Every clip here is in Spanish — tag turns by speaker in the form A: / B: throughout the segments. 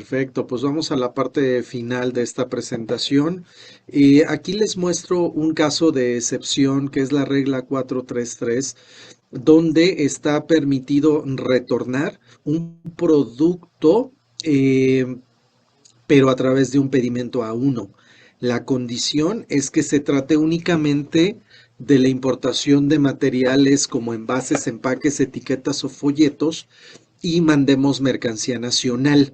A: Perfecto, pues vamos a la parte final de esta presentación. Aquí les muestro un caso de excepción que es la regla 433, donde está permitido retornar un producto, pero a través de un pedimento A1. La condición es que se trate únicamente de la importación de materiales como envases, empaques, etiquetas o folletos y mandemos mercancía nacional.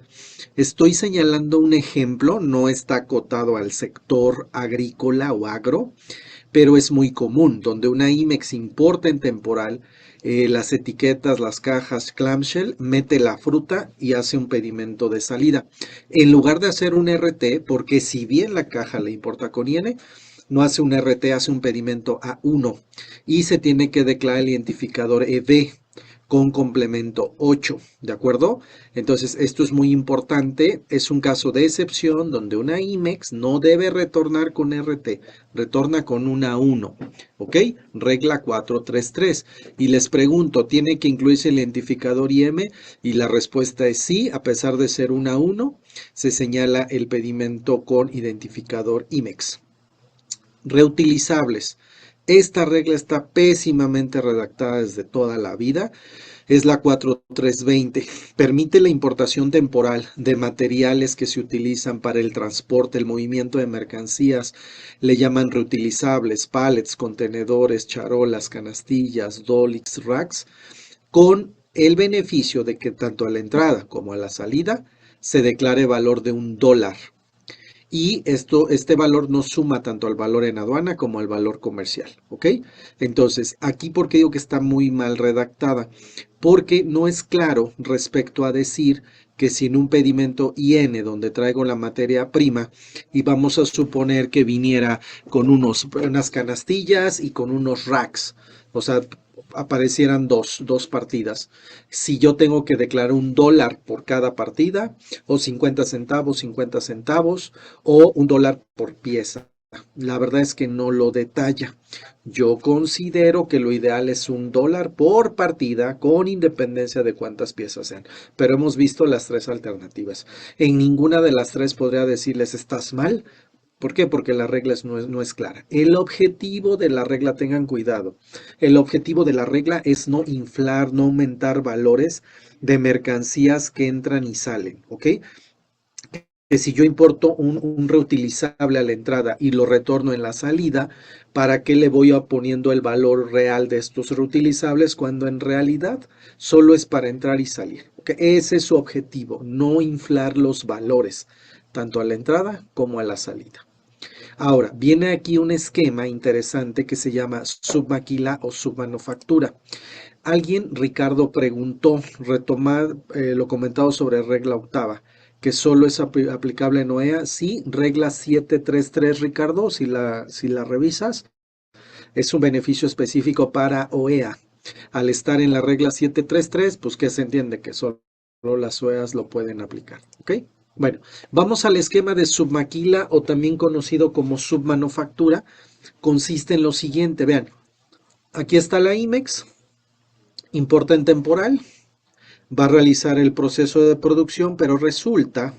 A: Estoy señalando un ejemplo, no está acotado al sector agrícola o agro, pero es muy común, donde una IMEX importa en temporal las etiquetas, las cajas, clamshell, mete la fruta y hace un pedimento de salida. En lugar de hacer un RT, porque si bien la caja le importa con IN, no hace un RT, hace un pedimento A1 y se tiene que declarar el identificador ED con complemento 8, ¿de acuerdo? Entonces, esto es muy importante, es un caso de excepción donde una IMEX no debe retornar con RT, retorna con una 1, ¿ok? Regla 433. Y les pregunto, ¿tiene que incluirse el identificador IM? Y la respuesta es sí, a pesar de ser una 1, se señala el pedimento con identificador IMEX. Reutilizables. Esta regla está pésimamente redactada desde toda la vida. Es la 4320. Permite la importación temporal de materiales que se utilizan para el transporte, el movimiento de mercancías. Le llaman reutilizables, pallets, contenedores, charolas, canastillas, dolix, racks, con el beneficio de que tanto a la entrada como a la salida se declare valor de $1. Y este valor no suma tanto al valor en aduana como al valor comercial, ¿ok? Entonces, aquí, ¿por qué digo que está muy mal redactada? Porque no es claro respecto a decir que si en un pedimento IN donde traigo la materia prima y vamos a suponer que viniera con unas canastillas y con unos racks, o sea, aparecieran dos partidas. Si yo tengo que declarar $1 por cada partida, o 50 centavos, 50 centavos, o $1 por pieza. La verdad es que no lo detalla. Yo considero que lo ideal es $1 por partida con independencia de cuántas piezas sean. Pero hemos visto las tres alternativas. En ninguna de las tres podría decirles estás mal. ¿Por qué? Porque la regla no es clara. El objetivo de la regla, tengan cuidado, el objetivo de la regla es no inflar, no aumentar valores de mercancías que entran y salen, ¿ok? Que si yo importo un reutilizable a la entrada y lo retorno en la salida, ¿para qué le voy a poniendo el valor real de estos reutilizables cuando en realidad solo es para entrar y salir? ¿Okay? Ese es su objetivo, no inflar los valores, tanto a la entrada como a la salida. Ahora, viene aquí un esquema interesante que se llama submaquila o submanufactura. Alguien, Ricardo, preguntó, retomar lo comentado sobre regla octava, que solo es aplicable en OEA. Sí, regla 733, Ricardo, si la revisas, es un beneficio específico para OEA. Al estar en la regla 733, pues que se entiende que solo las OEAs lo pueden aplicar. ¿Ok? Bueno, vamos al esquema de submaquila o también conocido como submanufactura. Consiste en lo siguiente, vean, aquí está la IMEX, importa en temporal, va a realizar el proceso de producción, pero resulta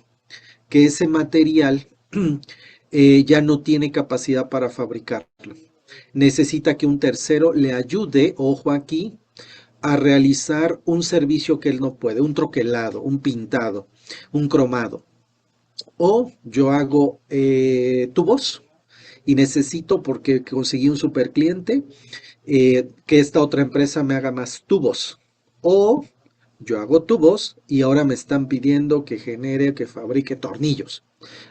A: que ese material ya no tiene capacidad para fabricarlo. Necesita que un tercero le ayude, ojo aquí, a realizar un servicio que él no puede, un troquelado, un pintado, un cromado. O yo hago tubos y necesito, porque conseguí un super cliente, que esta otra empresa me haga más tubos. O yo hago tubos y ahora me están pidiendo que genere, que fabrique tornillos.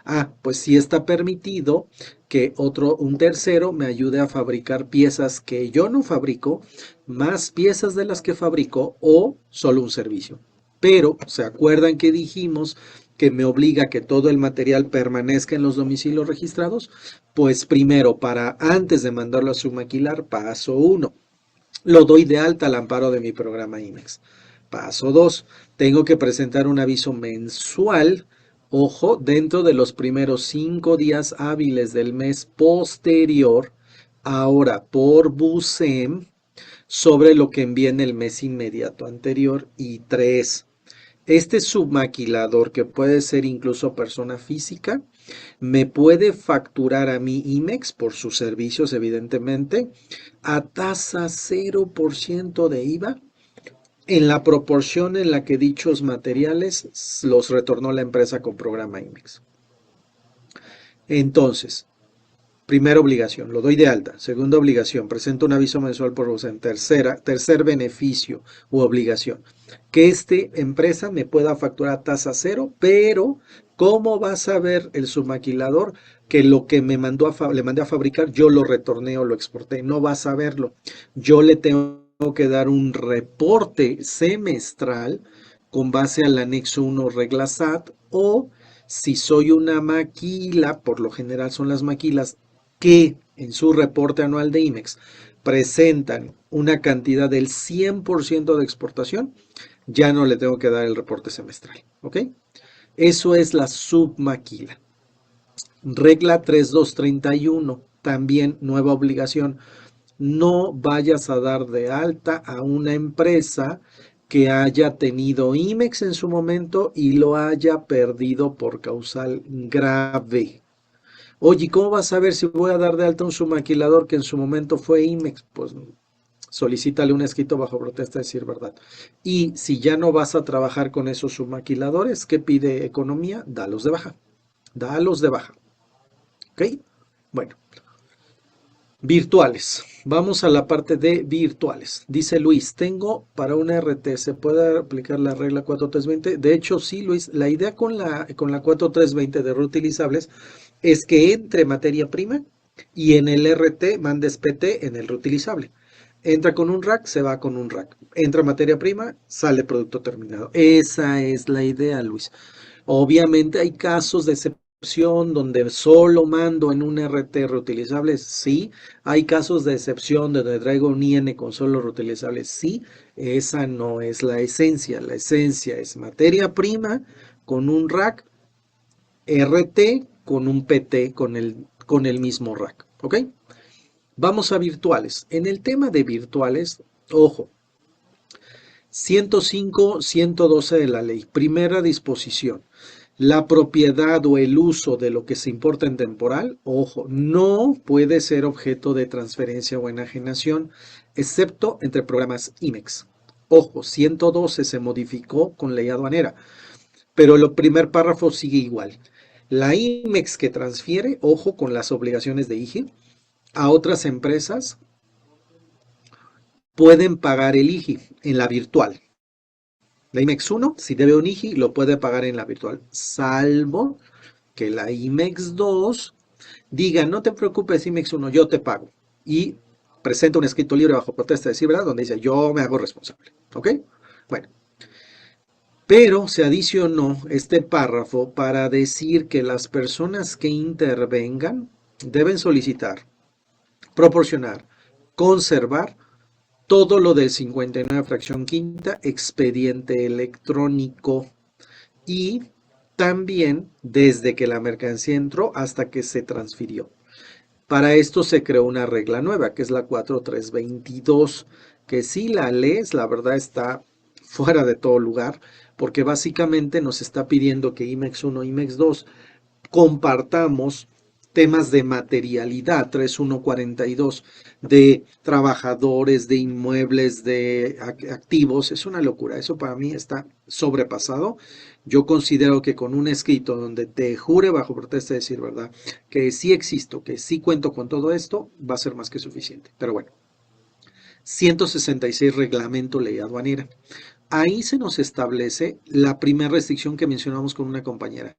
A: Ah, pues sí está permitido que un tercero me ayude a fabricar piezas que yo no fabrico, más piezas de las que fabrico o solo un servicio. Pero, ¿se acuerdan que dijimos que me obliga que todo el material permanezca en los domicilios registrados? Pues primero, para antes de mandarlo a submaquilar, paso uno, lo doy de alta al amparo de mi programa IMEX. Paso 2. Tengo que presentar un aviso mensual, ojo, dentro de los primeros 5 días hábiles del mes posterior, ahora por BUSEM, sobre lo que envié en el mes inmediato anterior. Y 3. Este submaquilador, que puede ser incluso persona física, me puede facturar a mí IMEX por sus servicios, evidentemente, a tasa 0% de IVA en la proporción en la que dichos materiales los retornó la empresa con programa IMEX. Entonces, primera obligación, lo doy de alta. Segunda obligación, presento un aviso mensual por en tercer beneficio u obligación, que esta empresa me pueda facturar a tasa cero, pero ¿cómo va a saber el submaquilador que lo que le mandé a fabricar yo lo retorné o lo exporté? No va a saberlo. Yo le tengo que dar un reporte semestral con base al anexo 1 regla SAT, o si soy una maquila, por lo general son las maquilas que en su reporte anual de IMEX presentan una cantidad del 100% de exportación, ya no le tengo que dar el reporte semestral. ¿Ok? Eso es la submaquila. Regla 3231, también nueva obligación. No vayas a dar de alta a una empresa que haya tenido IMEX en su momento y lo haya perdido por causal grave. Oye, ¿cómo vas a ver si voy a dar de alta un submaquilador que en su momento fue IMEX? Pues solicítale un escrito bajo protesta de decir verdad. Y si ya no vas a trabajar con esos submaquiladores, ¿qué pide economía? Dalos de baja. Dalos de baja. ¿Ok? Bueno, virtuales. Vamos a la parte de virtuales. Dice Luis, tengo para una RT, ¿se puede aplicar la regla 4320? De hecho, sí, Luis, la idea con la 4320 de reutilizables es que entre materia prima y en el RT mandes PT en el reutilizable. Entra con un rack, se va con un rack. Entra materia prima, sale producto terminado. Esa es la idea, Luis. Obviamente hay casos de excepción donde solo mando en un RT reutilizable, sí. Hay casos de excepción donde traigo un IN con solo reutilizables, sí. Esa no es la esencia. La esencia es materia prima con un rack, RT con un PT con el mismo rack. ¿Ok? Vamos a virtuales. En el tema de virtuales, ojo, 105, 112 de la ley. Primera disposición. La propiedad o el uso de lo que se importa en temporal, ojo, no puede ser objeto de transferencia o enajenación, excepto entre programas IMEX. Ojo, 112 se modificó con ley aduanera, pero el primer párrafo sigue igual. La IMEX que transfiere, ojo con las obligaciones de IGI, a otras empresas pueden pagar el IGI en la virtual. La IMEX 1, si debe un IGI, lo puede pagar en la virtual, salvo que la IMEX 2 diga, no te preocupes IMEX 1, yo te pago. Y presenta un escrito libre bajo protesta de decir, ¿verdad? Donde dice, yo me hago responsable. ¿Ok? Bueno, pero se adicionó este párrafo para decir que las personas que intervengan deben solicitar, proporcionar, conservar todo lo del 59 fracción quinta, expediente electrónico, y también desde que la mercancía entró hasta que se transfirió. Para esto se creó una regla nueva, que es la 4322, que si la lees, la verdad está fuera de todo lugar, porque básicamente nos está pidiendo que IMEX 1 y IMEX 2 compartamos temas de materialidad, 3142, de trabajadores, de inmuebles, de activos. Es una locura, eso para mí está sobrepasado. Yo considero que con un escrito donde te jure bajo protesta de decir verdad, que sí existo, que sí cuento con todo esto, va a ser más que suficiente. Pero bueno, 166 reglamento ley aduanera. Ahí se nos establece la primera restricción que mencionamos con una compañera.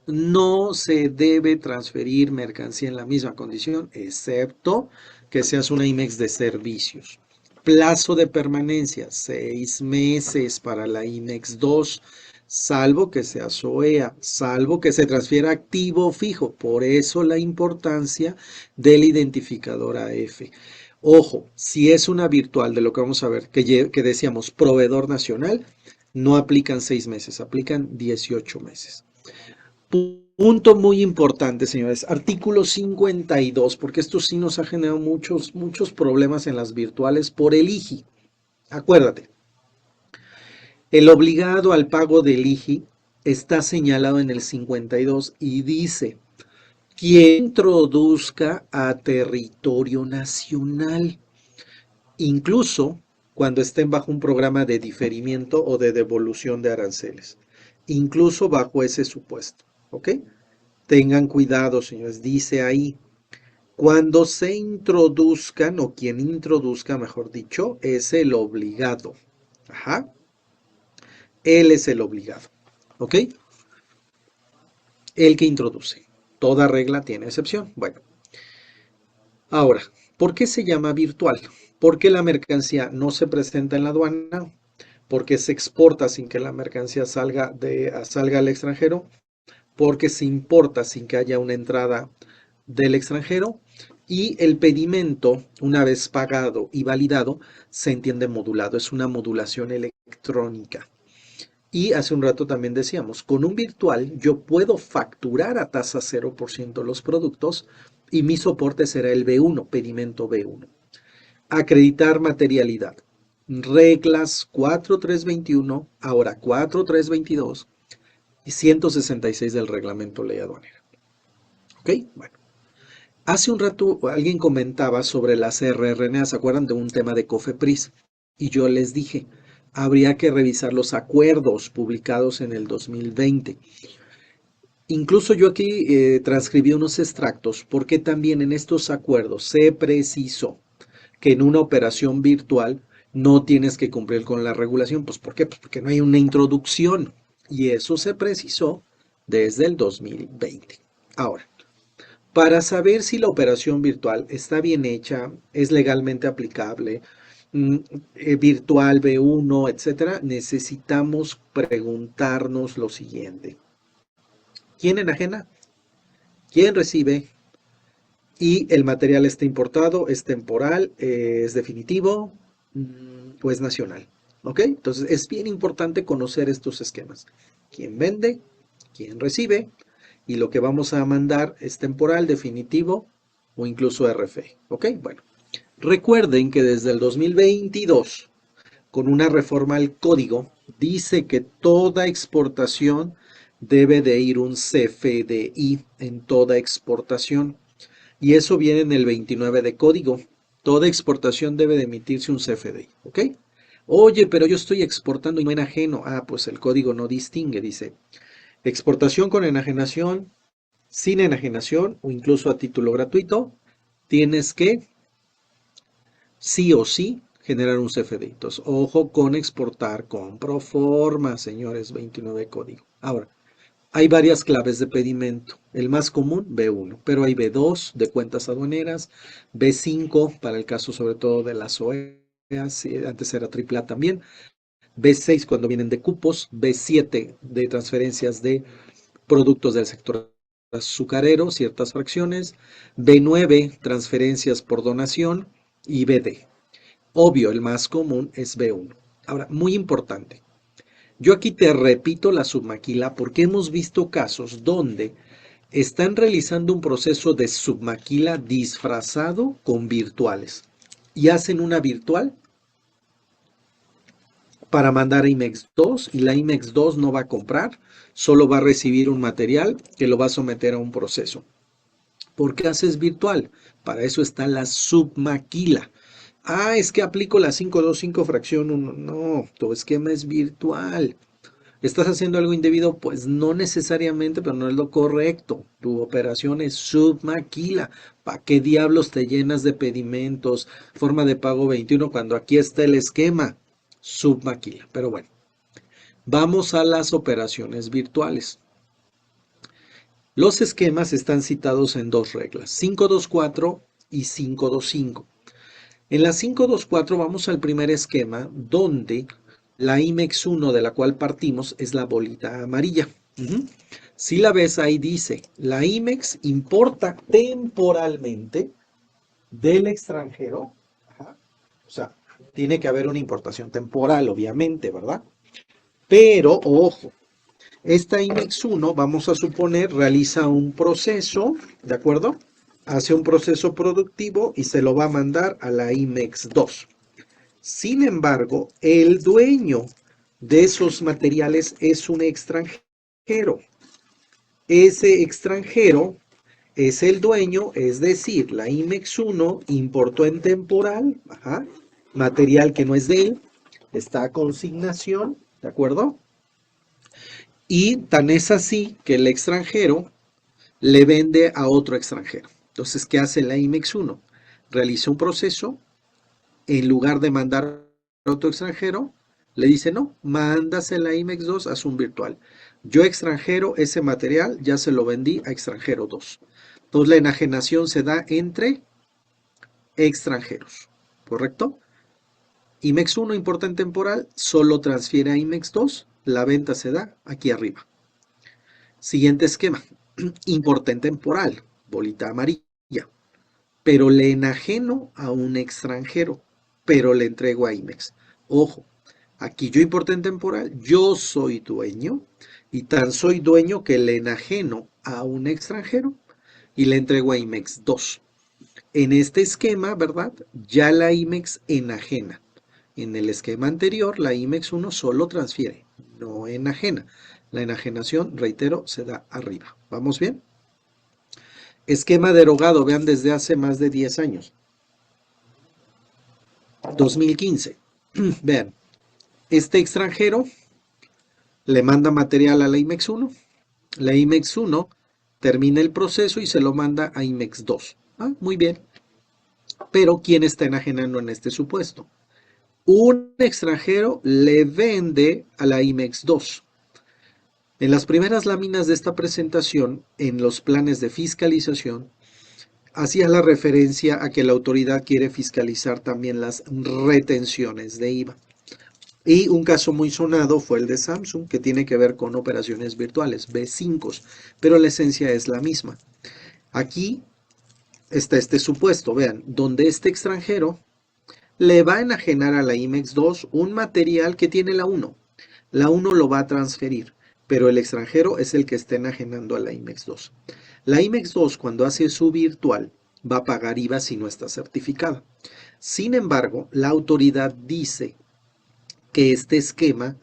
A: No se debe transferir mercancía en la misma condición, excepto que seas una IMEX de servicios. Plazo de permanencia, 6 meses para la IMEX 2, salvo que sea SOEA, salvo que se transfiera activo fijo. Por eso la importancia del identificador AF. Ojo, si es una virtual de lo que vamos a ver, que decíamos proveedor nacional, no aplican 6 meses, aplican 18 meses. Punto muy importante, señores. Artículo 52, porque esto sí nos ha generado muchos problemas en las virtuales por el IGI. Acuérdate, El obligado al pago del IGI está señalado en el 52 y dice, quien introduzca a territorio nacional, incluso cuando estén bajo un programa de diferimiento o de devolución de aranceles, incluso bajo ese supuesto, ¿ok? Tengan cuidado, señores, dice ahí, cuando se introduzcan, o quien introduzca, mejor dicho, es el obligado. Ajá, él es el obligado, ¿ok? El que introduce. Toda regla tiene excepción. Bueno, ahora, ¿por qué se llama virtual? Porque la mercancía no se presenta en la aduana, porque se exporta sin que la mercancía salga al extranjero, porque se importa sin que haya una entrada del extranjero y el pedimento, una vez pagado y validado, se entiende modulado. Es una modulación electrónica. Y hace un rato también decíamos, con un virtual yo puedo facturar a tasa 0% los productos y mi soporte será el B1, pedimento B1. Acreditar materialidad. Reglas 4321, ahora 4322 y 166 del reglamento ley aduanera. ¿Ok? Bueno. Hace un rato alguien comentaba sobre las RRNA, ¿se acuerdan de un tema de COFEPRIS? Y yo les dije, habría que revisar los acuerdos publicados en el 2020. Incluso yo aquí transcribí unos extractos porque también en estos acuerdos se precisó que en una operación virtual no tienes que cumplir con la regulación. Pues ¿por qué? Pues porque no hay una introducción. Y eso se precisó desde el 2020. Ahora, para saber si la operación virtual está bien hecha, es legalmente aplicable, mm, virtual B1, etcétera, necesitamos preguntarnos lo siguiente. ¿Quién enajena? ¿Quién recibe? Y el material está importado, es temporal, es definitivo, o es nacional. ¿Ok? Entonces es bien importante conocer estos esquemas. ¿Quién vende? ¿Quién recibe? Y lo que vamos a mandar es temporal, definitivo o incluso RFE. ¿Ok? Bueno, recuerden que desde el 2022, con una reforma al código, dice que toda exportación debe de ir un CFDI en toda exportación. Y eso viene en el 29 de código. Toda exportación debe de emitirse un CFDI. ¿Ok? Oye, pero yo estoy exportando y no enajeno. Ah, pues el código no distingue, dice. Exportación con enajenación, sin enajenación o incluso a título gratuito, tienes que sí o sí generar un CFDI. Entonces, ojo con exportar con proforma, señores, 29 código. Ahora, hay varias claves de pedimento. El más común, B1, pero hay B2 de cuentas aduaneras, B5 para el caso sobre todo de las OEAs, antes era AAA también, B6 cuando vienen de cupos, B7 de transferencias de productos del sector azucarero, ciertas fracciones, B9, transferencias por donación y BD. Obvio, el más común es B1. Ahora, muy importante, yo aquí te repito la submaquila porque hemos visto casos donde están realizando un proceso de submaquila disfrazado con virtuales y hacen una virtual para mandar a IMEX 2 y la IMEX 2 no va a comprar, solo va a recibir un material que lo va a someter a un proceso. ¿Por qué haces virtual? Para eso está la submaquila. Ah, es que aplico la 525 fracción 1. No, tu esquema es virtual. ¿Estás haciendo algo indebido? Pues no necesariamente, pero no es lo correcto. Tu operación es submaquila. ¿Para qué diablos te llenas de pedimentos, forma de pago 21 cuando aquí está el esquema? Submaquila. Pero bueno, vamos a las operaciones virtuales. Los esquemas están citados en dos reglas, 524 y 525. En la 524 vamos al primer esquema donde la IMEX 1 de la cual partimos es la bolita amarilla. Si la ves ahí dice, la IMEX importa temporalmente del extranjero. Ajá. O sea, tiene que haber una importación temporal, obviamente, ¿verdad? Pero, ojo, esta IMEX 1, vamos a suponer, realiza un proceso, ¿de acuerdo? Hace un proceso productivo y se lo va a mandar a la IMEX 2. Sin embargo, el dueño de esos materiales es un extranjero. Ese extranjero es el dueño, es decir, la IMEX 1 importó en temporal, ajá, material que no es de él, está a consignación, ¿de acuerdo? Y tan es así que el extranjero le vende a otro extranjero. Entonces, ¿qué hace la IMEX 1? Realiza un proceso, en lugar de mandar a otro extranjero, le dice, no, mándase la IMEX 2 a Zoom virtual. Yo extranjero, ese material ya se lo vendí a extranjero 2. Entonces la enajenación se da entre extranjeros, ¿correcto? IMEX 1 importa en temporal, solo transfiere a IMEX 2, la venta se da aquí arriba. Siguiente esquema, importa en temporal, bolita amarilla, pero le enajeno a un extranjero, pero le entrego a IMEX. Ojo, aquí yo importé en temporal, yo soy dueño y tan soy dueño que le enajeno a un extranjero y le entrego a IMEX 2. En este esquema, ¿verdad? Ya la IMEX enajena. En el esquema anterior, la IMEX 1 solo transfiere, no enajena. La enajenación, reitero, se da arriba. ¿Vamos bien? Esquema derogado, vean, desde hace más de 10 años. 2015. Vean, este extranjero le manda material a la IMEX 1. La IMEX 1 termina el proceso y se lo manda a IMEX 2. Ah, muy bien. Pero ¿quién está enajenando en este supuesto? Un extranjero le vende a la IMEX 2. En las primeras láminas de esta presentación, en los planes de fiscalización, hacía la referencia a que la autoridad quiere fiscalizar también las retenciones de IVA. Y un caso muy sonado fue el de Samsung, que tiene que ver con operaciones virtuales, B5, pero la esencia es la misma. Aquí está este supuesto, vean, donde este extranjero le va a enajenar a la IMEX 2 un material que tiene la 1. La 1 lo va a transferir, pero el extranjero es el que está enajenando a la IMEX 2. La IMEX 2, cuando hace su virtual, va a pagar IVA si no está certificada. Sin embargo, la autoridad dice que este esquema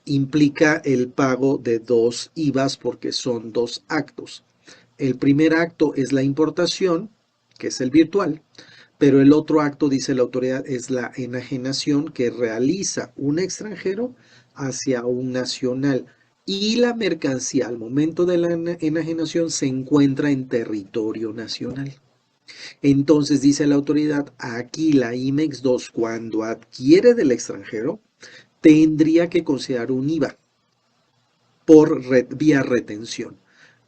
A: implica el pago de dos IVAs porque son dos actos. El primer acto es la importación, que es el virtual, pero el otro acto, dice la autoridad, es la enajenación que realiza un extranjero hacia un nacional. Y la mercancía al momento de la enajenación se encuentra en territorio nacional. Entonces dice la autoridad, aquí la IMEX 2 cuando adquiere del extranjero tendría que considerar un IVA por vía retención.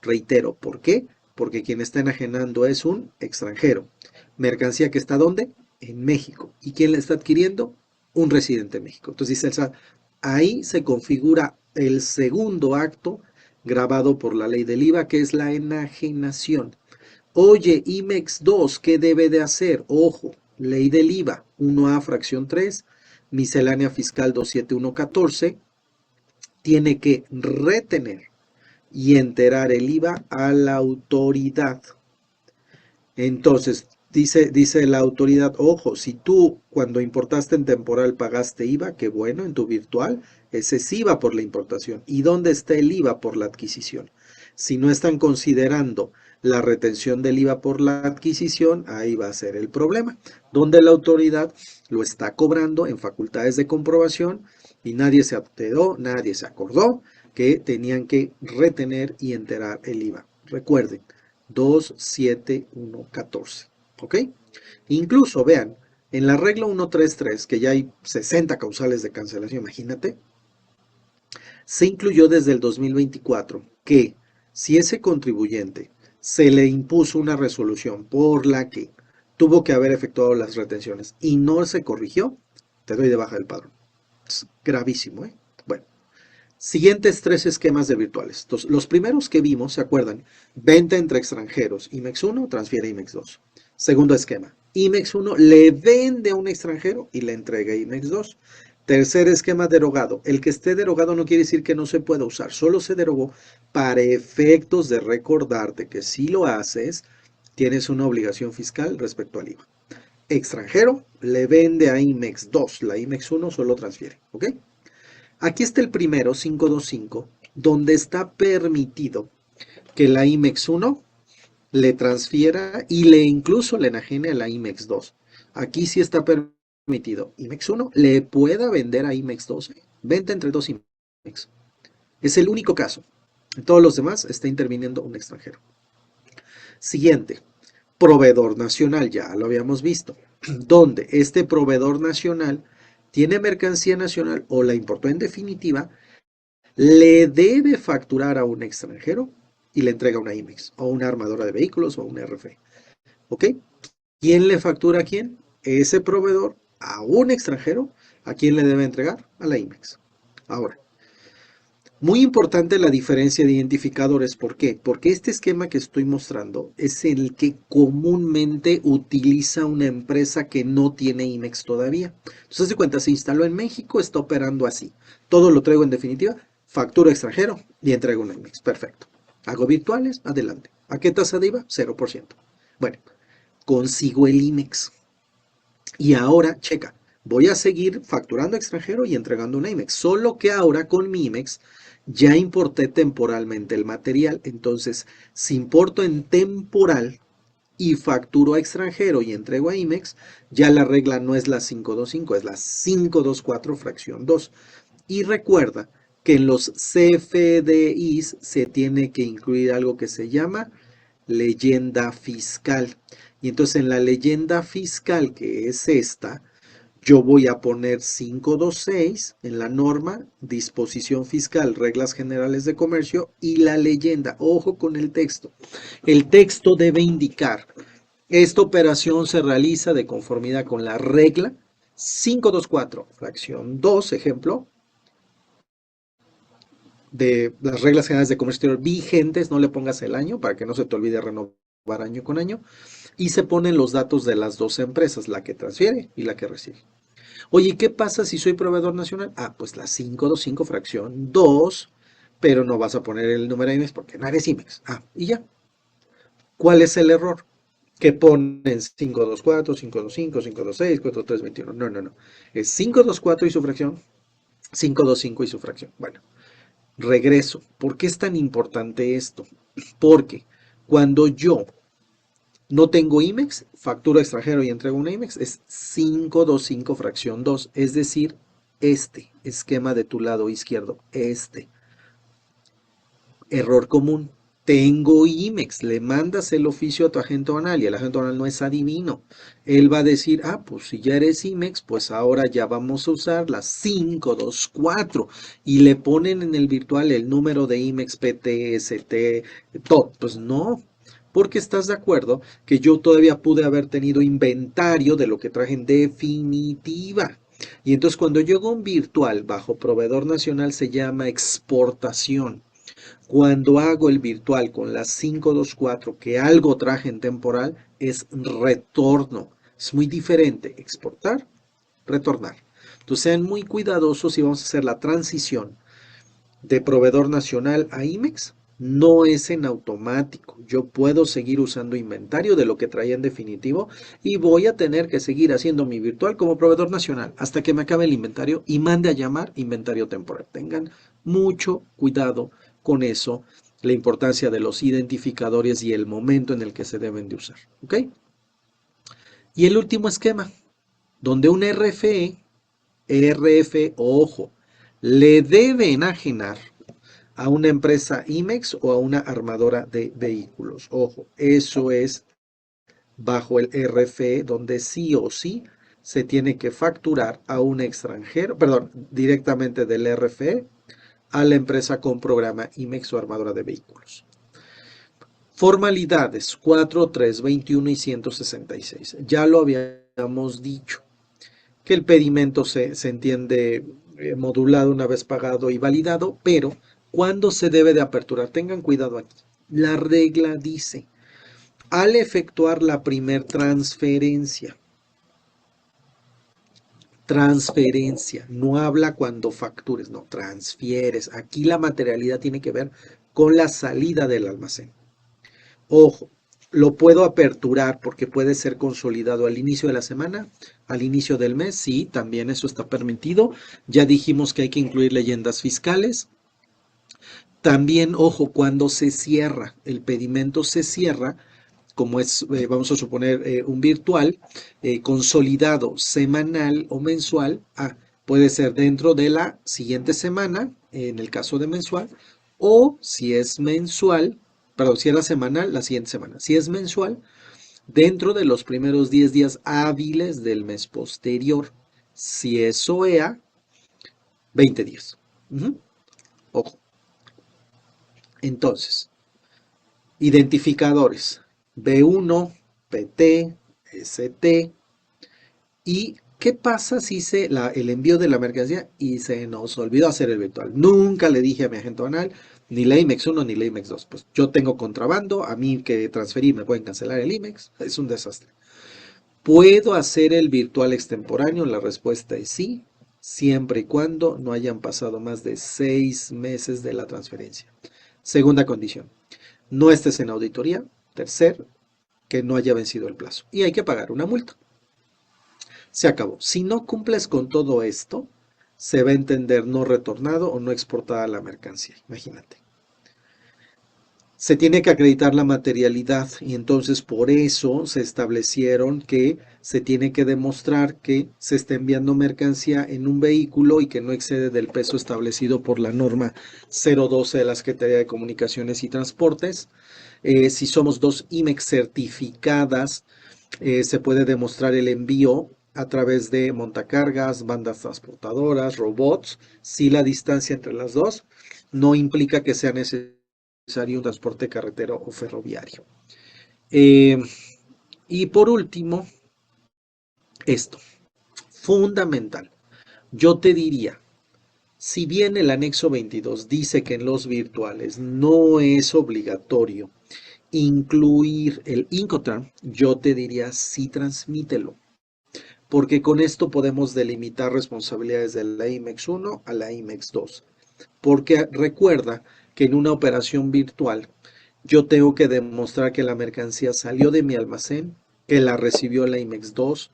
A: Reitero, ¿por qué? Porque quien está enajenando es un extranjero. Mercancía que está ¿dónde? En México. ¿Y quién la está adquiriendo? Un residente de México. Entonces dice el SAT, ahí se configura el segundo acto grabado por la ley del IVA, que es la enajenación. Oye, IMEX 2, ¿qué debe de hacer? Ojo, ley del IVA 1A fracción 3, miscelánea fiscal 27114, tiene que retener y enterar el IVA a la autoridad. Entonces, dice la autoridad, ojo, si tú cuando importaste en temporal pagaste IVA, qué bueno, en tu virtual, ese es IVA por la importación. ¿Y dónde está el IVA por la adquisición? Si no están considerando la retención del IVA por la adquisición, ahí va a ser el problema, donde la autoridad lo está cobrando en facultades de comprobación y nadie se enteró, nadie se acordó que tenían que retener y enterar el IVA. Recuerden, 27114. ¿Ok? Incluso, vean, en la regla 133, que ya hay 60 causales de cancelación, imagínate, se incluyó desde el 2024 que si ese contribuyente se le impuso una resolución por la que tuvo que haber efectuado las retenciones y no se corrigió, te doy de baja del padrón. Es gravísimo, ¿eh? Bueno. Siguientes tres esquemas de virtuales. Entonces, los primeros que vimos, ¿se acuerdan? Venta entre extranjeros. IMEX 1 transfiere a IMEX 2. Segundo esquema. IMEX 1 le vende a un extranjero y le entrega a IMEX 2. Tercer esquema derogado. El que esté derogado no quiere decir que no se pueda usar. Solo se derogó para efectos de recordarte que si lo haces, tienes una obligación fiscal respecto al IVA. Extranjero le vende a IMEX 2. La IMEX 1 solo transfiere. ¿Ok? Aquí está el primero, 525, donde está permitido que la IMEX 1 le transfiera y le incluso le enajene a la IMEX 2. Aquí sí está permitido. IMEX 1 le pueda vender a IMEX 2. Venta entre dos IMEX. Es el único caso. En todos los demás está interviniendo un extranjero. Siguiente, proveedor nacional, ya lo habíamos visto, donde este proveedor nacional tiene mercancía nacional o la importó en definitiva, le debe facturar a un extranjero y le entrega una IMEX o una armadora de vehículos o una RF. ¿Ok? ¿Quién le factura a quién? Ese proveedor a un extranjero. ¿A quién le debe entregar? A la IMEX. Ahora, muy importante la diferencia de identificadores. ¿Por qué? Porque este esquema que estoy mostrando es el que comúnmente utiliza una empresa que no tiene IMEX todavía. Entonces, de cuenta, se instaló en México, está operando así. Todo lo traigo en definitiva, factura extranjero y entrego una IMEX. Perfecto. Hago virtuales, adelante. ¿A qué tasa de IVA? 0%. Bueno, consigo el IMEX. Y ahora, checa, voy a seguir facturando extranjero y entregando una IMEX. Solo que ahora con mi IMEX ya importé temporalmente el material. Entonces, si importo en temporal y facturo a extranjero y entrego a IMEX, ya la regla no es la 525, es la 524 fracción 2. Y recuerda que en los CFDIs se tiene que incluir algo que se llama leyenda fiscal. Y entonces en la leyenda fiscal, que es esta, yo voy a poner 526 en la norma, disposición fiscal, reglas generales de comercio y la leyenda. Ojo con el texto. El texto debe indicar, esta operación se realiza de conformidad con la regla 524, fracción 2, ejemplo, de las reglas generales de comercio exterior vigentes, no le pongas el año para que no se te olvide renovar año con año, y se ponen los datos de las dos empresas, la que transfiere y la que recibe. Oye, ¿qué pasa si soy proveedor nacional? Ah, pues la 525 fracción 2, pero no vas a poner el número de IMEX porque no eres IMEX. Ah, y ya. ¿Cuál es el error? Que ponen 524, 525, 526, 4321. No, no, no. Es 524 y su fracción, 525 y su fracción. Bueno, regreso. ¿Por qué es tan importante esto? Porque cuando yo no tengo IMEX, factura extranjero y entrego una IMEX, es 525 fracción 2, es decir, este esquema de tu lado izquierdo, este. Error común. Tengo IMEX, le mandas el oficio a tu agente aduanal y el agente aduanal no es adivino. Él va a decir, ah, pues si ya eres IMEX, pues ahora ya vamos a usar las 524 y le ponen en el virtual el número de IMEX, PTST, todo. Pues no, porque estás de acuerdo que yo todavía pude haber tenido inventario de lo que traje en definitiva. Y entonces cuando yo hago un virtual bajo proveedor nacional se llama exportación. Cuando hago el virtual con las 524 que algo traje en temporal, es retorno. Es muy diferente exportar, retornar. Entonces sean muy cuidadosos si vamos a hacer la transición de proveedor nacional a IMEX. No es en automático. Yo puedo seguir usando inventario de lo que traía en definitivo y voy a tener que seguir haciendo mi virtual como proveedor nacional hasta que me acabe el inventario y mande a llamar inventario temporal. Tengan mucho cuidado con eso, la importancia de los identificadores y el momento en el que se deben de usar. ¿Ok? Y el último esquema, donde un RF, ojo, le debe enajenar a una empresa IMEX o a una armadora de vehículos. Ojo, eso es bajo el RFE, donde sí o sí se tiene que facturar a un extranjero, perdón, directamente del RFE a la empresa con programa IMEX o armadora de vehículos. Formalidades 4, 3, 21 y 166. Ya lo habíamos dicho, que el pedimento se entiende modulado una vez pagado y validado, pero ¿cuándo se debe de aperturar? Tengan cuidado aquí. La regla dice, al efectuar la primer transferencia, no habla cuando factures, no, transfieres. Aquí la materialidad tiene que ver con la salida del almacén. Ojo, Lo puedo aperturar porque puede ser consolidado al inicio de la semana, al inicio del mes, sí, también eso está permitido. Ya dijimos que hay que incluir leyendas fiscales. También, ojo, cuando se cierra, el pedimento se cierra, como es, vamos a suponer, un virtual, consolidado semanal o mensual, puede ser dentro de la siguiente semana, en el caso de mensual, o si es mensual, perdón, si era semanal, la siguiente semana. Si es mensual, dentro de los primeros 10 días hábiles del mes posterior. Si es OEA, 20 días. Ujú. Ojo. Entonces, identificadores. B1, PT, ST. ¿Y qué pasa si el envío de la mercancía y se nos olvidó hacer el virtual? Nunca le dije a mi agente banal, ni la IMEX 1 ni la IMEX 2. Pues yo tengo contrabando, a mí que transferí me pueden cancelar el IMEX. Es un desastre. ¿Puedo hacer el virtual extemporáneo? La respuesta es sí, siempre y cuando no hayan pasado más de 6 meses de la transferencia. Segunda condición, no estés en auditoría. Tercer, que no haya vencido el plazo. Y hay que pagar una multa. Se acabó. Si no cumples con todo esto, se va a entender no retornado o no exportada la mercancía. Imagínate. Se tiene que acreditar la materialidad y entonces por eso se establecieron que se tiene que demostrar que se está enviando mercancía en un vehículo y que no excede del peso establecido por la norma 012 de la Secretaría de Comunicaciones y Transportes. Si somos dos IMEX certificadas, se puede demostrar el envío a través de montacargas, bandas transportadoras, robots, si la distancia entre las dos no implica que sea necesario un transporte carretero o ferroviario. Eh, y por último, esto, fundamental. Yo te diría, si bien el anexo 22 dice que en los virtuales no es obligatorio incluir el Incoterm, yo te diría sí transmítelo, porque con esto podemos delimitar responsabilidades de la IMEX 1 a la IMEX 2. Porque recuerda que en una operación virtual yo tengo que demostrar que la mercancía salió de mi almacén, que la recibió la IMEX 2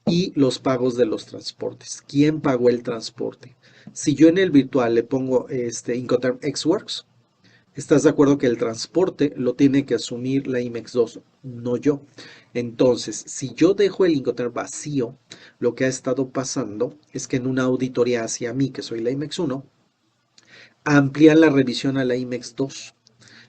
A: y los pagos de los transportes. ¿Quién pagó el transporte? Si yo en el virtual le pongo Incoterm Xworks, ¿estás de acuerdo que el transporte lo tiene que asumir la IMEX 2, no yo? Entonces, si yo dejo el Incoterm vacío, lo que ha estado pasando es que en una auditoría hacia mí, que soy la IMEX 1, amplían la revisión a la IMEX 2.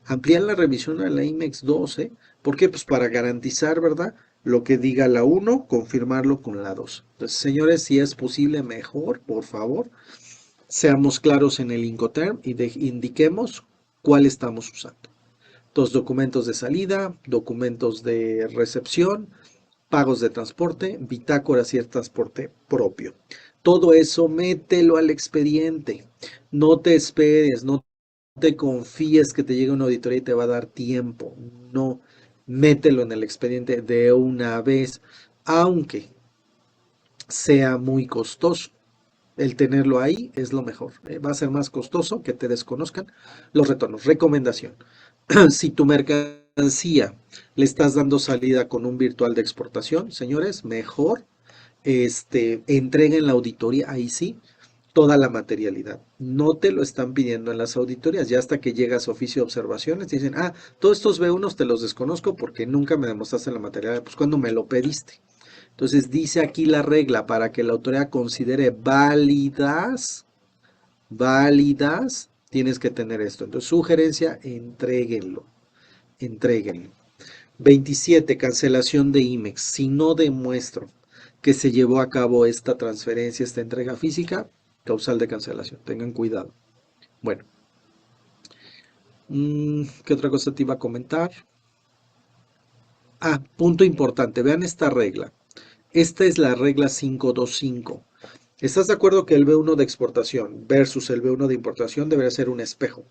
A: Amplían la revisión a la IMEX 12. ¿Por qué? Pues para garantizar, ¿verdad? Lo que diga la 1, confirmarlo con la 2. Entonces, señores, si es posible, mejor, por favor, seamos claros en el Incoterm y indiquemos cuál estamos usando. Los documentos de salida, documentos de recepción, pagos de transporte, bitácoras y el transporte propio. Todo eso mételo al expediente. No te esperes, no te confíes que te llegue una auditoría y te va a dar tiempo. No, mételo en el expediente de una vez, aunque sea muy costoso. El tenerlo ahí es lo mejor. Va a ser más costoso que te desconozcan los retornos. Recomendación. Si tu mercancía le estás dando salida con un virtual de exportación, señores, mejor entreguen la auditoría, ahí sí, toda la materialidad. No te lo están pidiendo en las auditorías, ya hasta que llegas a oficio de observaciones, te dicen, todos estos B1 te los desconozco porque nunca me demostraste la materialidad, pues cuando me lo pediste. Entonces dice aquí la regla para que la autoridad considere válidas, tienes que tener esto. Entonces, sugerencia, entréguenlo. 27. Cancelación de IMEX. Si no demuestro que se llevó a cabo esta transferencia, esta entrega física, causal de cancelación. Tengan cuidado. Bueno, ¿qué otra cosa te iba a comentar? Punto importante. Vean esta regla. Esta es la regla 525. ¿Estás de acuerdo que el B1 de exportación versus el B1 de importación debería ser un espejo?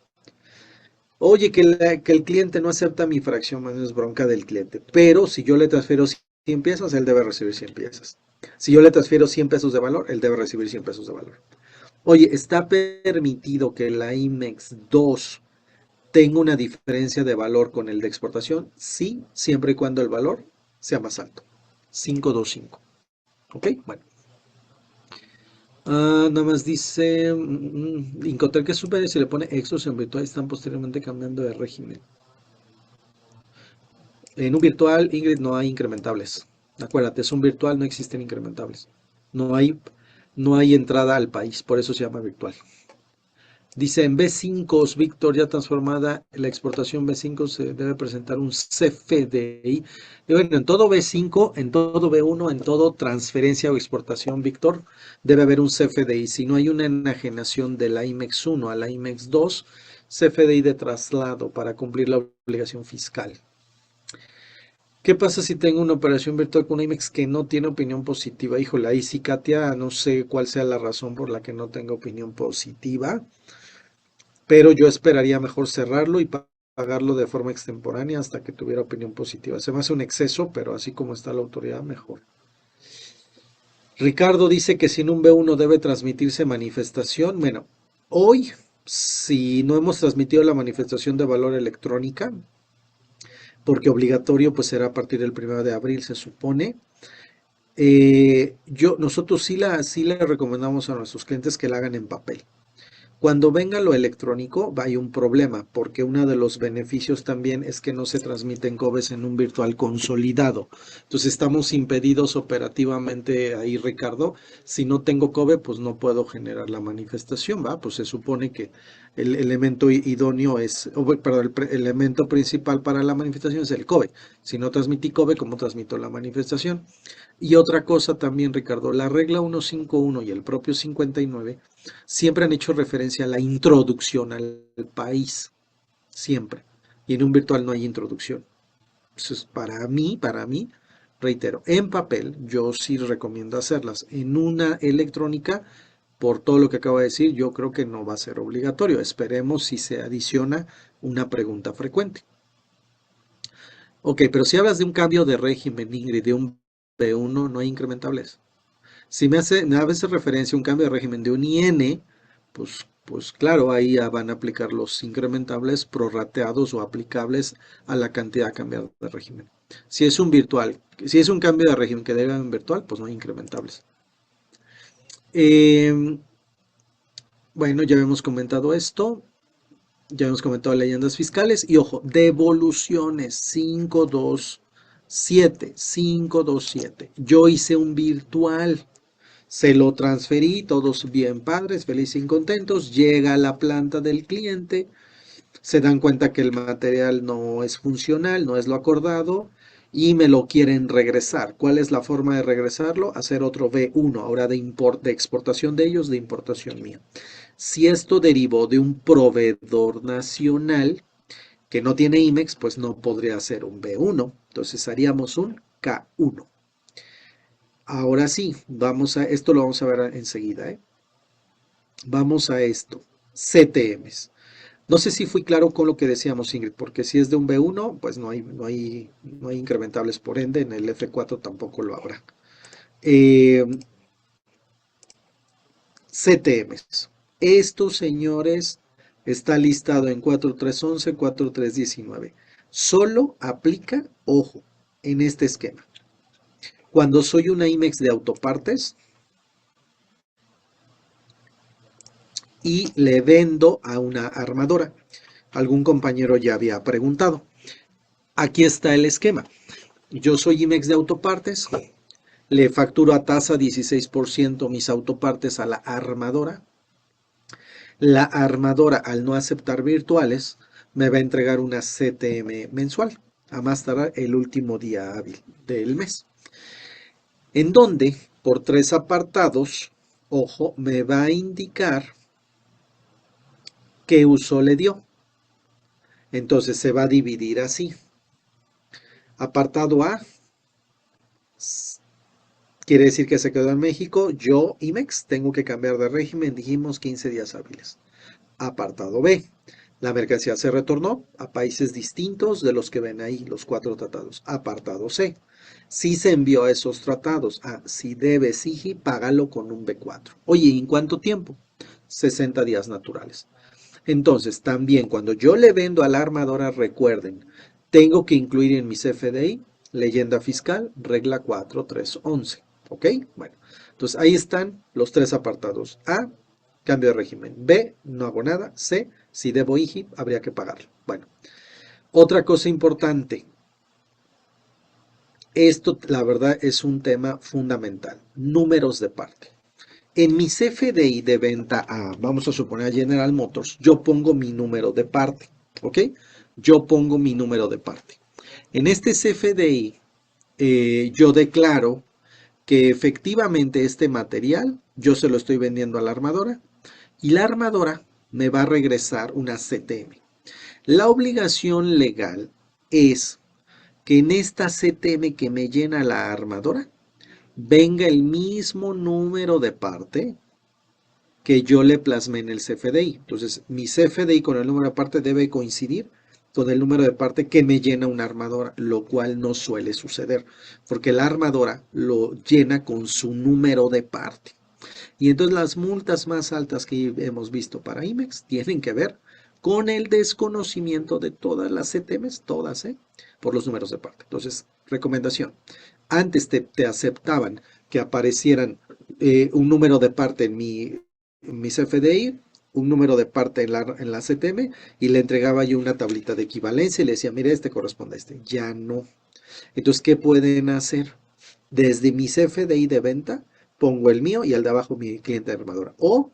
A: Oye, que el cliente no acepta mi fracción, más es bronca del cliente. Pero si yo le transfiero 100 piezas, él debe recibir 100 piezas. Si yo le transfiero 100 pesos de valor, él debe recibir 100 pesos de valor. Oye, está permitido que la IMEX 2 ¿Tengo una diferencia de valor con el de exportación? Sí, siempre y cuando el valor sea más alto. 525. ¿Ok? Bueno. Nada más dice Incoterm que supera y se le pone extras en virtual están posteriormente cambiando de régimen. En un virtual, Ingrid, no hay incrementables. Acuérdate, es un virtual, no existen incrementables. No hay, no hay entrada al país, por eso se llama virtual. Dice en B5, Víctor, ya transformada, la exportación B5 se debe presentar un CFDI. Y bueno, en todo B5, en todo B1, en todo transferencia o exportación, Víctor, debe haber un CFDI. Si no hay una enajenación de la IMEX 1 a la IMEX 2, CFDI de traslado para cumplir la obligación fiscal. ¿Qué pasa si tengo una operación virtual con una IMEX que no tiene opinión positiva? Híjole, ahí sí, Katia, no sé cuál sea la razón por la que no tenga opinión positiva, pero yo esperaría mejor cerrarlo y pagarlo de forma extemporánea hasta que tuviera opinión positiva. Se me hace un exceso, pero así como está la autoridad, mejor. Ricardo dice que si en un B1 debe transmitirse manifestación. Bueno, hoy, si no hemos transmitido la manifestación de valor electrónica, porque obligatorio pues será a partir del 1 de abril, se supone. Nosotros sí le recomendamos a nuestros clientes que la hagan en papel. Cuando venga lo electrónico, hay un problema, porque uno de los beneficios también es que no se transmiten COBES en un virtual consolidado. Entonces estamos impedidos operativamente ahí, Ricardo. Si no tengo COBE, pues no puedo generar la manifestación, ¿va? Pues se supone que el elemento idóneo es, perdón, el elemento principal para la manifestación es el COBE. Si no transmití COBE, ¿cómo transmito la manifestación? Y otra cosa también, Ricardo, la regla 151 y el propio 59 siempre han hecho referencia a la introducción al país, siempre. Y en un virtual no hay introducción. Entonces, para mí, reitero, en papel yo sí recomiendo hacerlas. En una electrónica, por todo lo que acabo de decir, yo creo que no va a ser obligatorio. Esperemos si se adiciona una pregunta frecuente. Ok, pero si hablas de un cambio de régimen, Ingrid, de un B1, no hay incrementables. Si me hace referencia a un cambio de régimen de un IN, pues claro, ahí ya van a aplicar los incrementables prorrateados o aplicables a la cantidad a cambiar de régimen. Si es un virtual, si es un cambio de régimen que debe en virtual, pues no hay incrementables. Eh, bueno, ya habíamos comentado esto, ya hemos comentado leyendas fiscales y ojo, devoluciones 527. Yo hice un virtual. Se lo transferí, todos bien padres, felices y contentos. Llega a la planta del cliente, se dan cuenta que el material no es funcional, no es lo acordado y me lo quieren regresar. ¿Cuál es la forma de regresarlo? Hacer otro B1, ahora de exportación de ellos, de importación mía. Si esto derivó de un proveedor nacional que no tiene IMEX, pues no podría ser un B1. Entonces haríamos un K1. Ahora sí, esto lo vamos a ver enseguida, ¿eh? Vamos a esto. CTMs. No sé si fui claro con lo que decíamos, Ingrid, porque si es de un B1, pues no hay incrementables, por ende, en el F4 tampoco lo habrá. Eh, CTMs. Estos señores está listado en 4311, 4319. Solo aplica, ojo, en este esquema. Cuando soy una IMEX de autopartes, y le vendo a una armadora. Algún compañero ya había preguntado. Aquí está el esquema. Yo soy IMEX de autopartes, le facturo a tasa 16% mis autopartes a la armadora. La armadora, al no aceptar virtuales, me va a entregar una CTM mensual, a más tardar el último día hábil del mes. En donde, por 3 apartados, ojo, me va a indicar qué uso le dio. Entonces se va a dividir así. Apartado A quiere decir que se quedó en México. Yo, IMEX, tengo que cambiar de régimen, dijimos 15 días hábiles. Apartado B. La mercancía se retornó a países distintos de los que ven ahí los 4 tratados. Apartado C. Si se envió a esos tratados. Si debe SIGI, págalo con un B4. Oye, ¿en cuánto tiempo? 60 días naturales. Entonces, también cuando yo le vendo a la armadora, recuerden, tengo que incluir en mi CFDI leyenda fiscal, regla 4311. ¿Ok? Bueno, entonces ahí están los tres apartados. A, cambio de régimen. B, no hago nada. C, si debo IGI, habría que pagarlo. Bueno, otra cosa importante. Esto, la verdad, es un tema fundamental. Números de parte. En mi CFDI de venta a, vamos a suponer a General Motors, yo pongo mi número de parte, ¿ok? Yo pongo mi número de parte. En este CFDI, yo declaro que efectivamente este material yo se lo estoy vendiendo a la armadora y la armadora me va a regresar una CTM. La obligación legal es que en esta CTM que me llena la armadora venga el mismo número de parte que yo le plasmé en el CFDI. Entonces, mi CFDI con el número de parte debe coincidir con el número de parte que me llena una armadora, lo cual no suele suceder, porque la armadora lo llena con su número de parte. Y entonces las multas más altas que hemos visto para IMEX tienen que ver con el desconocimiento de todas las CTMs, todas, por los números de parte. Entonces, recomendación. Antes te aceptaban que aparecieran un número de parte en mi CFDI, un número de parte en la CTM y le entregaba yo una tablita de equivalencia y le decía, mire, este corresponde a este. Ya no. Entonces, ¿qué pueden hacer? Desde mi CFDI de venta, pongo el mío y el de abajo mi cliente de armadora. O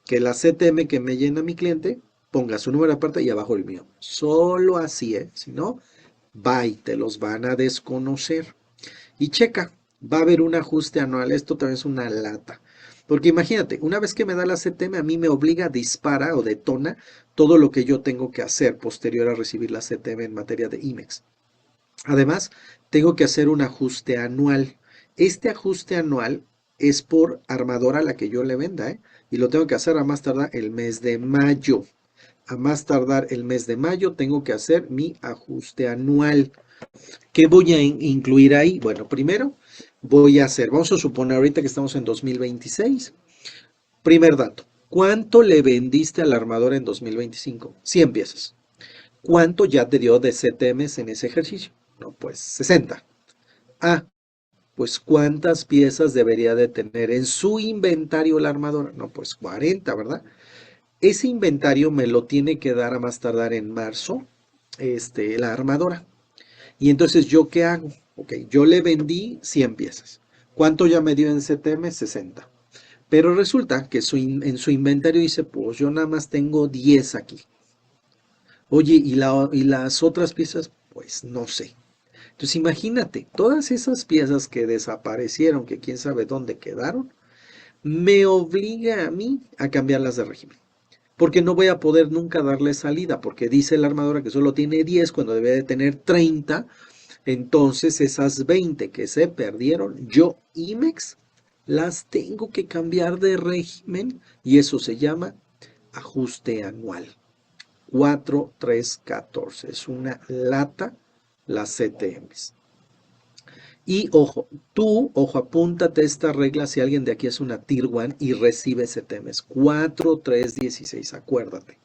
A: que la CTM que me llena mi cliente ponga su número aparte y abajo el mío. Solo así, ¿eh? Si no, bye, te los van a desconocer. Y checa, va a haber un ajuste anual. Esto también es una lata. Porque imagínate, una vez que me da la CTM, a mí me obliga, dispara o detona todo lo que yo tengo que hacer posterior a recibir la CTM en materia de IMEX. Además, tengo que hacer un ajuste anual. Este ajuste anual es por armadora a la que yo le venda, ¿eh? Y lo tengo que hacer a más tardar el mes de mayo. A más tardar el mes de mayo tengo que hacer mi ajuste anual. ¿Qué voy a incluir ahí? Bueno, primero voy a hacer, vamos a suponer ahorita que estamos en 2026. Primer dato, ¿cuánto le vendiste a la armadora en 2025? 100 piezas. ¿Cuánto ya te dio de CTMs en ese ejercicio? No, pues 60. Ah, pues ¿cuántas piezas debería de tener en su inventario la armadora? No, pues 40, ¿verdad? Ese inventario me lo tiene que dar a más tardar en marzo, la armadora. Y entonces, ¿yo qué hago? Ok, yo le vendí 100 piezas. ¿Cuánto ya me dio en CTM? 60. Pero resulta que en su inventario dice, pues yo nada más tengo 10 aquí. Oye, ¿y las otras piezas? Pues no sé. Entonces imagínate, todas esas piezas que desaparecieron, que quién sabe dónde quedaron, me obliga a mí a cambiarlas de régimen. Porque no voy a poder nunca darle salida, porque dice la armadora que solo tiene 10 cuando debe de tener 30. Entonces esas 20 que se perdieron, yo IMEX las tengo que cambiar de régimen y eso se llama ajuste anual. 4314. Es una lata las CTMs. Y ojo, ojo, apúntate esta regla si alguien de aquí es una Tier 1 y recibe CTMs. 4316, acuérdate.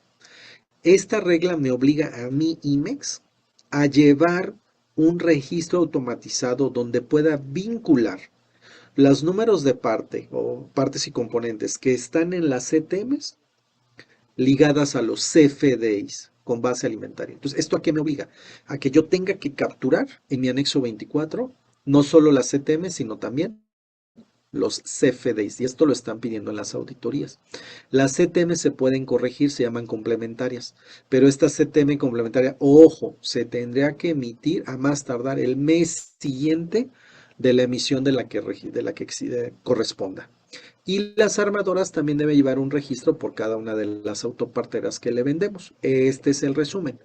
A: Esta regla me obliga a mi IMEX a llevar un registro automatizado donde pueda vincular los números de parte o partes y componentes que están en las CTMs ligadas a los CFDIs con base alimentaria. Entonces, ¿esto a qué me obliga? A que yo tenga que capturar en mi anexo 24 no solo las CTM, sino también los CFDIs. Y esto lo están pidiendo en las auditorías. Las CTM se pueden corregir, se llaman complementarias. Pero esta CTM complementaria, ojo, se tendría que emitir a más tardar el mes siguiente de la emisión de la que corresponda. Y las armadoras también deben llevar un registro por cada una de las autoparteras que le vendemos. Este es el resumen.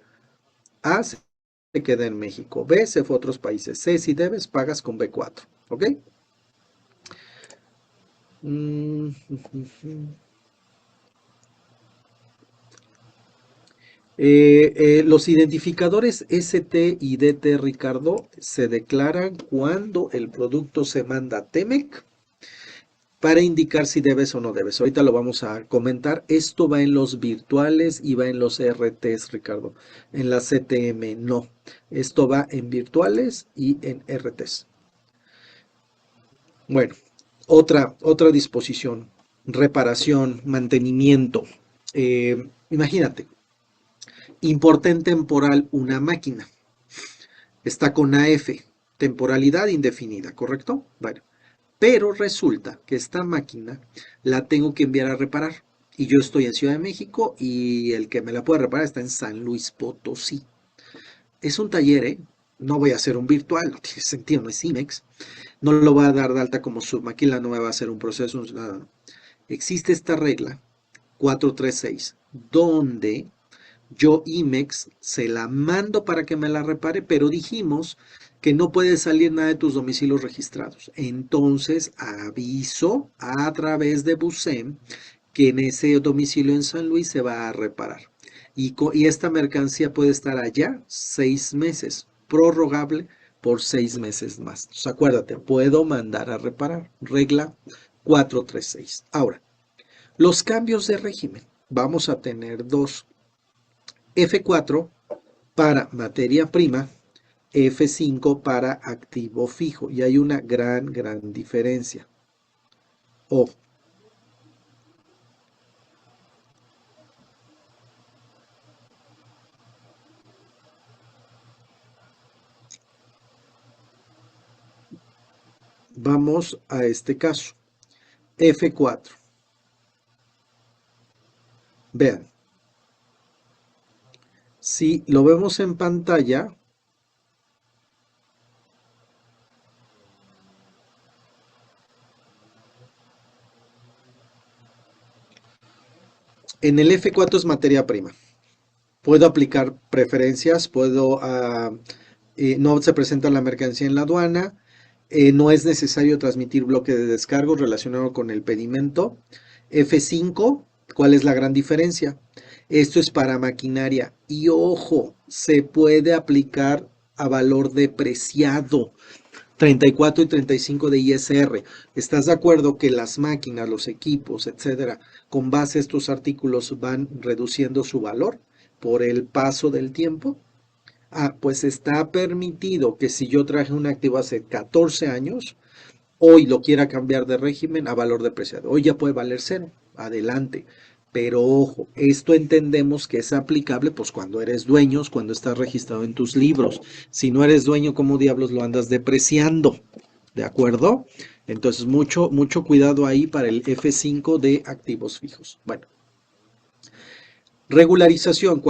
A: A se queda en México. B se fue a otros países. C si debes, pagas con B4. ¿Ok? Los identificadores ST y DT, Ricardo, se declaran cuando el producto se manda a TEMEC para indicar si debes o no debes. Ahorita lo vamos a comentar. Esto va en los virtuales y va en los RTs, Ricardo. En la CTM no. Esto va en virtuales y en RTs. Bueno, otra disposición, reparación, mantenimiento. Imagínate, importa en temporal una máquina. Está con AF, temporalidad indefinida, ¿correcto? Bueno, pero resulta que esta máquina la tengo que enviar a reparar. Y yo estoy en Ciudad de México y el que me la puede reparar está en San Luis Potosí. Es un taller, ¿eh? No voy a hacer un virtual, no tiene sentido, no es IMEX. No lo va a dar de alta como submaquila, no me va a hacer un proceso, nada. Existe esta regla 436, donde yo IMEX se la mando para que me la repare, pero dijimos que no puede salir nada de tus domicilios registrados. Entonces aviso a través de BUSEM que en ese domicilio en San Luis se va a reparar. Y esta mercancía puede estar allá 6 meses, prorrogable por 6 meses más. Entonces, acuérdate, puedo mandar a reparar. Regla 436. Ahora, los cambios de régimen. Vamos a tener dos. F4 para materia prima, F5 para activo fijo. Y hay una gran diferencia. O vamos a este caso. F4. Vean, si lo vemos en pantalla, en el F4 es materia prima. Puedo aplicar preferencias, no se presenta la mercancía en la aduana, no es necesario transmitir bloque de descargo relacionado con el pedimento. F5, ¿cuál es la gran diferencia? Esto es para maquinaria y ojo, se puede aplicar a valor depreciado. 34 y 35 de ISR. ¿Estás de acuerdo que las máquinas, los equipos, etcétera, con base a estos artículos van reduciendo su valor por el paso del tiempo? Ah, pues está permitido que si yo traje un activo hace 14 años, hoy lo quiera cambiar de régimen a valor depreciado. Hoy ya puede valer cero. Adelante. Pero ojo, esto entendemos que es aplicable pues cuando eres dueño, cuando estás registrado en tus libros. Si no eres dueño, ¿cómo diablos lo andas depreciando? ¿De acuerdo? Entonces, mucho cuidado ahí para el F5 de activos fijos. Bueno, regularización.